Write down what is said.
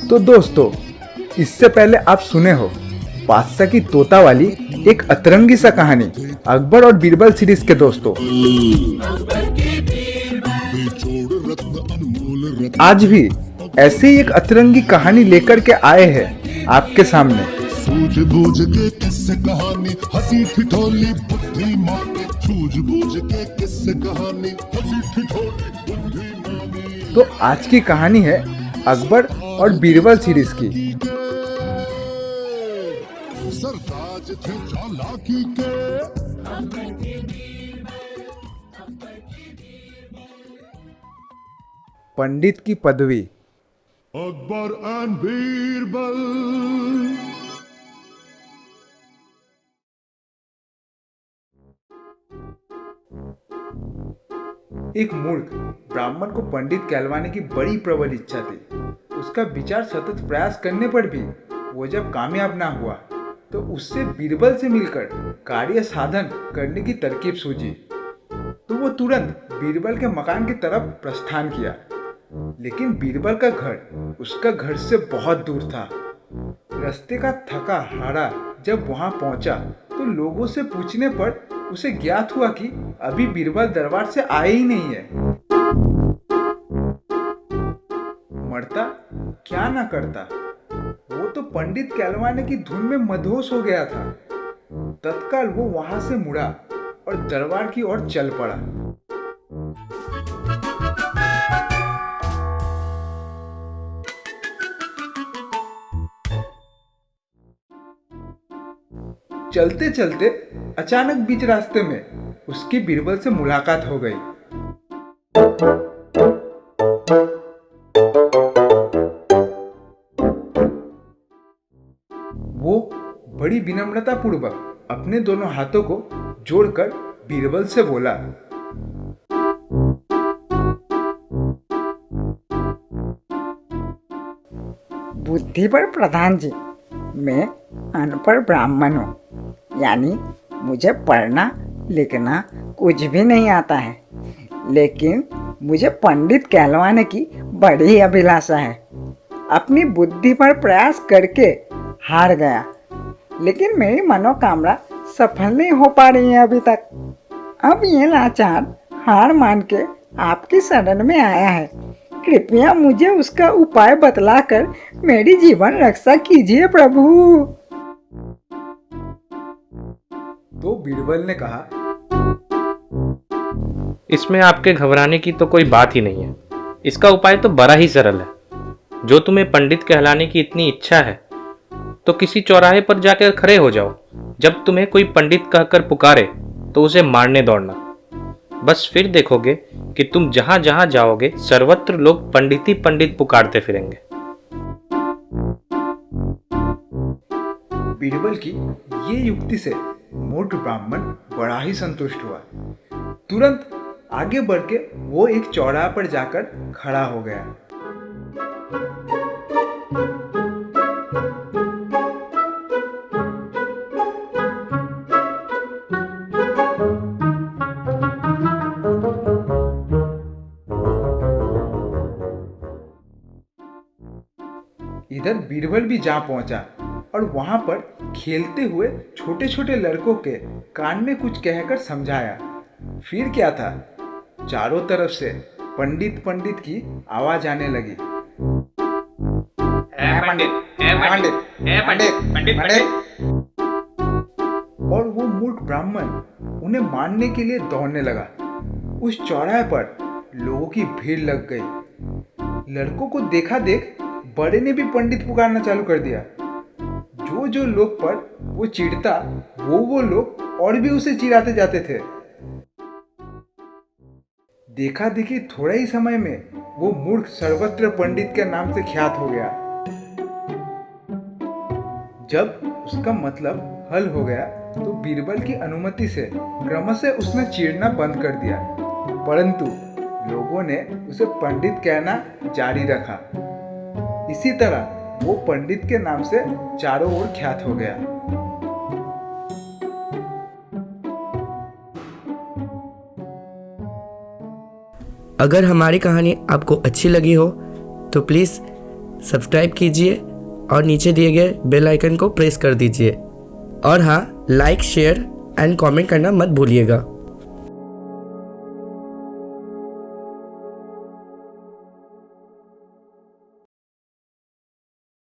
तो दोस्तों, इससे पहले आप सुने हो बादशाह की तोता वाली एक अतरंगी सा कहानी अकबर और बीरबल सीरीज के दोस्तों। आज भी ऐसे ही एक अतरंगी कहानी लेकर के आए हैं आपके सामने। सूझबूझ के किस्से कहानी, हंसी ठिठोली बुद्धिमानी, सूझबूझ के किस्से कहानी, हंसी ठिठोली बुद्धिमानी। तो आज की कहानी है अकबर और बीरबल सीरीज की। सरताज थे चालाकी के, पंडित की पदवी। अकबर एंड बीरबल। एक मूर्ख ब्राह्मण को पंडित कहलवाने की बड़ी प्रबल इच्छा थी। उसका विचार सतत प्रयास करने पर भी वो जब कामयाब ना हुआ तो उससे बीरबल से मिलकर कार्य साधन करने की तरकीब सूझी। तो वो तुरंत बीरबल के मकान की तरफ प्रस्थान किया। लेकिन बीरबल का घर उसका घर से बहुत दूर था। रास्ते का थका हारा जब वहां पहुंचा तो लोगों से पूछने पर उसे ज्ञात हुआ कि अभी बीरबल दरबार से आए ही नहीं है। मरता क्या ना करता, वो तो पंडित कहलवाने की धुन में मदहोश हो गया था। तत्काल वो वहां से मुड़ा और दरबार की ओर चल पड़ा। चलते चलते अचानक बीच रास्ते में उसकी बीरबल से मुलाकात हो गई। वो बड़ी विनम्रता पूर्वक अपने दोनों हाथों को जोड़कर बीरबल से बोला, बुद्धिबल प्रधान जी, मैं अनपढ़ ब्राह्मण हूँ, यानी मुझे पढ़ना लिखना कुछ भी नहीं आता है, लेकिन मुझे पंडित कहलवाने की बड़ी अभिलाषा है। अपनी बुद्धि पर प्रयास करके हार गया, लेकिन मेरी मनोकामना सफल नहीं हो पा रही है अभी तक। अब ये लाचार हार मान के आपकी शरण में आया है। कृपया मुझे उसका उपाय बतलाकर मेरी जीवन रक्षा कीजिए प्रभु। तो बीरबल ने कहा, इसमें आपके घबराने की तो कोई बात ही नहीं है। इसका उपाय तो बड़ा ही सरल है। जो तुम्हें पंडित कहलाने की इतनी इच्छा है तो किसी चौराहे पर जाकर खड़े हो जाओ। जब तुम्हें कोई पंडित कहकर पुकारे तो उसे मारने दौड़ना। बस फिर देखोगे कि तुम जहां जहां जाओगे सर्वत्र लोग पंडित ही पंडित पुकारते फिरेंगे। बीरबल की ये युक्ति से मूर्ख ब्राह्मण बड़ा ही संतुष्ट हुआ। तुरंत आगे बढ़ के वो एक चौराहा पर जाकर खड़ा हो गया। इधर बीरबल भी जा पहुंचा और वहां पर खेलते हुए छोटे छोटे लड़कों के कान में कुछ कहकर समझाया। फिर क्या था, चारों तरफ से पंडित पंडित की आवाज आने लगी। और वो मूर्ख ब्राह्मण उन्हें मारने के लिए दौड़ने लगा। उस चौराहे पर लोगों की भीड़ लग गई। लड़कों को देखा देख बड़े ने भी पंडित पुकारना चालू कर दिया। जो जो लोग पर वो चिढ़ता वो लोग और भी उसे चिढ़ाते जाते थे। देखा देखी थोड़ा ही समय में वो मूर्ख सर्वत्र पंडित के नाम से ख्यात हो गया। जब उसका मतलब हल हो गया तो बीरबल की अनुमति से क्रमशः उसने चिढ़ना बंद कर दिया, परंतु लोगों ने उसे पंडित कहना जारी रखा। इसी तरह वो पंडित के नाम से चारों ओर ख्यात हो गया। अगर हमारी कहानी आपको अच्छी लगी हो तो प्लीज़ सब्सक्राइब कीजिए और नीचे दिए गए बेल आइकन को प्रेस कर दीजिए। और हाँ, लाइक, शेयर एंड कमेंट करना मत भूलिएगा।